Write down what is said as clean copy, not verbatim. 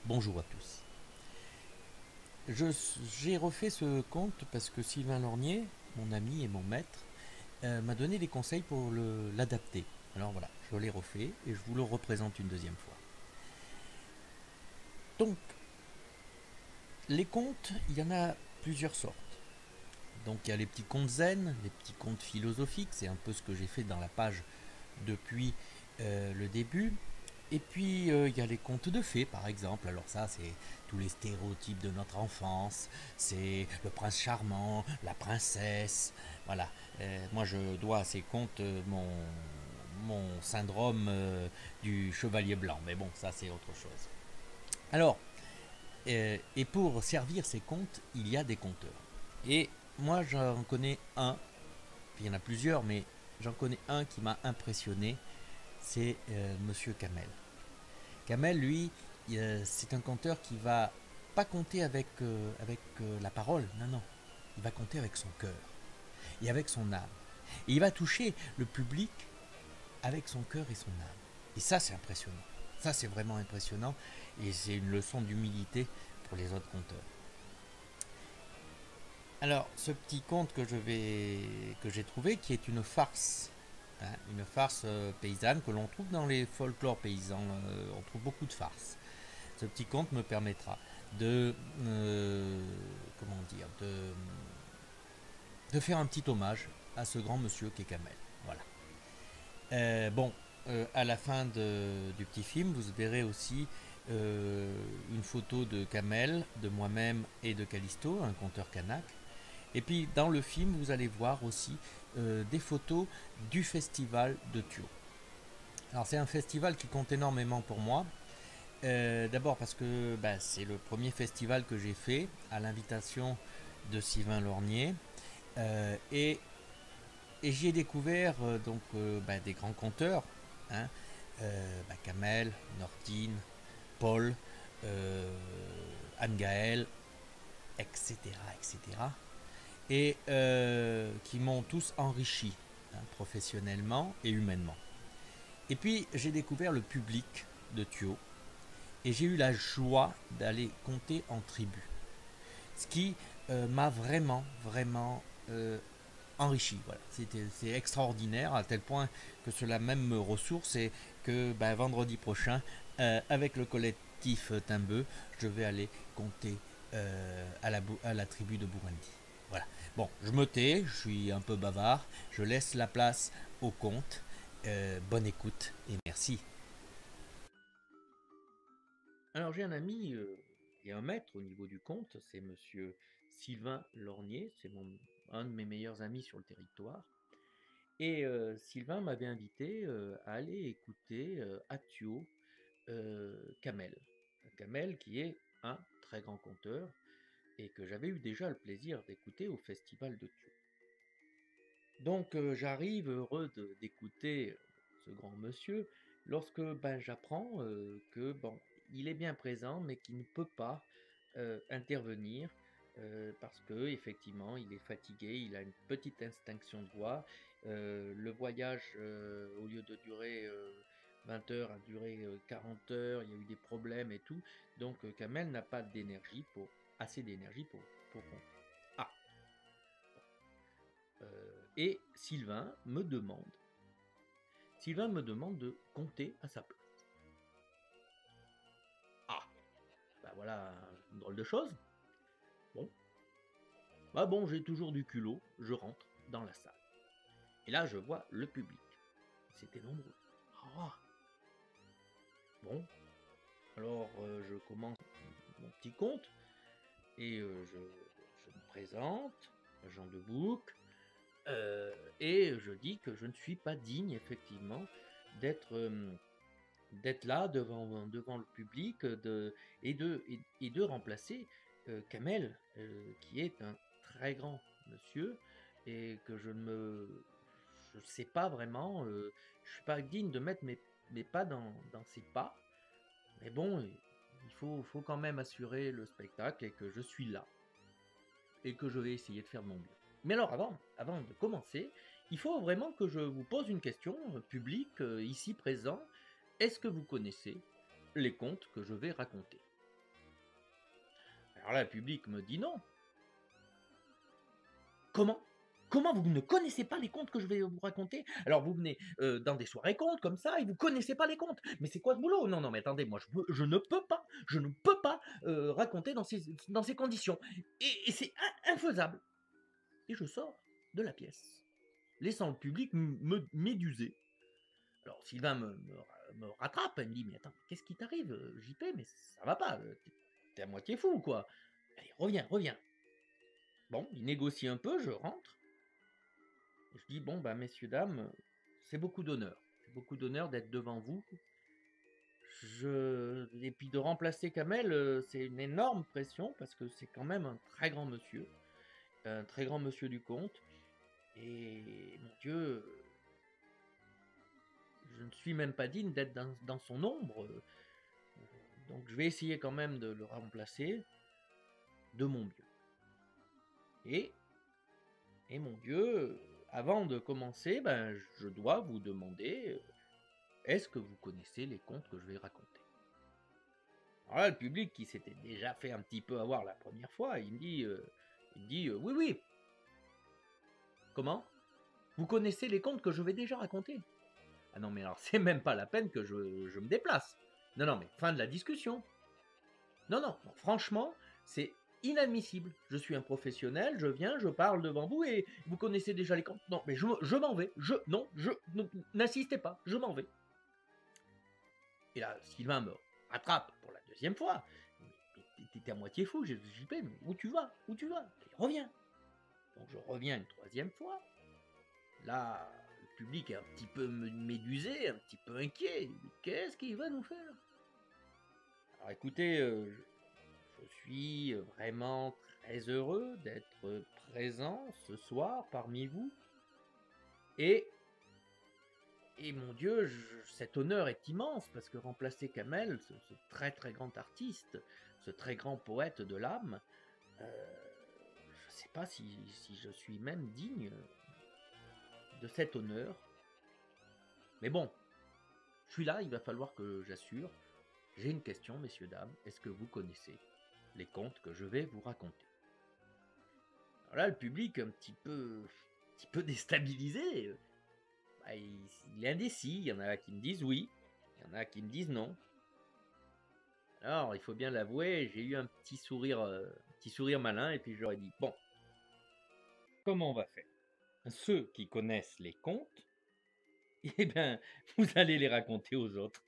Bonjour à tous. J'ai refait ce conte parce que Sylvain Lornier, mon ami et mon maître, m'a donné des conseils pour l'adapter. Alors voilà, je l'ai refait et je vous le représente une deuxième fois. Donc, les contes, il y en a plusieurs sortes. Donc il y a les petits contes zen, les petits contes philosophiques, c'est un peu ce que j'ai fait dans la page depuis le début. Et puis il y a les contes de fées par exemple. Alors ça c'est tous les stéréotypes de notre enfance. C'est le prince charmant, la princesse. Voilà. Moi je dois à ces contes mon syndrome du chevalier blanc. Mais bon ça c'est autre chose. Alors, et pour servir ces contes, il y a des conteurs. Et moi j'en connais un. Il y en a plusieurs mais j'en connais un qui m'a impressionné. C'est Monsieur Kamel. Kamel, lui, c'est un conteur qui va pas compter avec la parole, non, non. Il va compter avec son cœur et avec son âme. Et il va toucher le public avec son cœur et son âme. Et ça, c'est impressionnant. Ça, c'est vraiment impressionnant. Et c'est une leçon d'humilité pour les autres conteurs. Alors, ce petit conte que j'ai trouvé, qui est une farce, hein, une farce paysanne que l'on trouve dans les folklores paysans. On trouve beaucoup de farces. Ce petit conte me permettra de comment dire de faire un petit hommage à ce grand monsieur qu'est Kamel. Voilà. Bon, à la fin du petit film, vous verrez aussi une photo de Kamel, de moi-même et de Callisto, un conteur kanak. Et puis dans le film, vous allez voir aussi des photos du festival de Thio. Alors c'est un festival qui compte énormément pour moi. D'abord parce que bah, c'est le premier festival que j'ai fait à l'invitation de Sylvain Lornier. Et j'y ai découvert bah, des grands conteurs, hein, bah, Kamel, Nordine, Paul, euh, Anne-Gaëlle, etc. etc. Et qui m'ont tous enrichi, hein, professionnellement et humainement. Et puis j'ai découvert le public de Thio et j'ai eu la joie d'aller compter en tribu. Ce qui m'a vraiment, vraiment enrichi. Voilà. C'est extraordinaire à tel point que cela même me ressource et que ben, vendredi prochain, avec le collectif Timbeux, je vais aller compter à la tribu de Burundi. Voilà. Bon, je me tais, je suis un peu bavard, je laisse la place au conte. Bonne écoute et merci. Alors j'ai un ami et un maître au niveau du conte, c'est monsieur Sylvain Lornier, un de mes meilleurs amis sur le territoire. Et Sylvain m'avait invité à aller écouter à Thio Kamel. Kamel qui est un très grand conteur et que j'avais eu déjà le plaisir d'écouter au festival de Thio. Donc j'arrive heureux d'écouter ce grand monsieur lorsque ben, j'apprends que bon, il est bien présent mais qu'il ne peut pas intervenir parce que effectivement il est fatigué, il a une petite extinction de voix. Le voyage au lieu de durer 20 heures a duré 40 heures, il y a eu des problèmes et tout. Donc Kamel n'a pas d'énergie pour assez d'énergie pour compter. Ah, et Sylvain me demande de compter à sa place. Ah, bah voilà, une drôle de chose. Bon, bah bon, j'ai toujours du culot, je rentre dans la salle. Et là, je vois le public. C'était nombreux. Ah, bon, alors je commence mon petit compte et je me présente, Jean de Bouc, et je dis que je ne suis pas digne, effectivement, d'être d'être là devant le public et de remplacer Kamel, qui est un très grand monsieur et que je sais pas vraiment, je suis pas digne de mettre mes pas dans ses pas, mais bon, faut quand même assurer le spectacle et que je suis là et que je vais essayer de faire de mon mieux. Mais alors avant de commencer, il faut vraiment que je vous pose une question publique ici présent. Est-ce que vous connaissez les contes que je vais raconter? Alors là, le public me dit non. Comment? Comment vous ne connaissez pas les contes que je vais vous raconter? Alors vous venez, dans des soirées contes comme ça et vous connaissez pas les contes. Mais c'est quoi ce boulot? Non, non, mais attendez, moi je ne peux pas, raconter dans ces conditions et c'est infaisable et je sors de la pièce, laissant le public me méduser. Alors Sylvain me rattrape, elle me dit: «Mais attends, qu'est-ce qui t'arrive, JP? Mais ça va pas, tu à moitié fou ou quoi? Allez, reviens, reviens». Bon, il négocie un peu, je rentre et je dis: «Bon, bah, messieurs, dames, c'est beaucoup d'honneur. C'est beaucoup d'honneur d'être devant vous. Et puis de remplacer Kamel, c'est une énorme pression parce que c'est quand même un très grand monsieur du conte et mon Dieu, je ne suis même pas digne d'être dans son ombre, donc je vais essayer quand même de le remplacer de mon mieux». Et mon Dieu, avant de commencer, ben, je dois vous demander, est-ce que vous connaissez les contes que je vais raconter? Alors là, le public qui s'était déjà fait un petit peu avoir la première fois, il me dit: «Oui, oui». «Comment? Vous connaissez les contes que je vais déjà raconter?» «Ah non, mais alors c'est même pas la peine que je me déplace. Non, non, mais fin de la discussion. Non, non, non, franchement, c'est inadmissible. Je suis un professionnel, je viens, je parle devant vous et vous connaissez déjà les contes. Non, mais je m'en vais. Non, n'insistez pas, je m'en vais». Et là, Sylvain me rattrape pour la deuxième fois. Mais t'es à moitié fou, JP, mais où tu vas? Où tu vas? Et reviens. Donc je reviens une troisième fois. Là, le public est un petit peu médusé, un petit peu inquiet. Il dit, qu'est-ce qu'il va nous faire? Alors écoutez, je suis vraiment très heureux d'être présent ce soir parmi vous. Et mon Dieu, cet honneur est immense parce que remplacer Kamel, ce très très grand artiste, ce très grand poète de l'âme, je ne sais pas si je suis même digne de cet honneur. Mais bon, je suis là, il va falloir que j'assure. J'ai une question, messieurs, dames. Est-ce que vous connaissez les contes que je vais vous raconter? Alors là, le public, un petit peu déstabilisé, bah, il est indécis. Il y en a qui me disent oui, il y en a qui me disent non. Alors, il faut bien l'avouer, j'ai eu un petit sourire malin et puis je leur ai dit: «Bon, comment on va faire? Ceux qui connaissent les contes, eh bien, vous allez les raconter aux autres».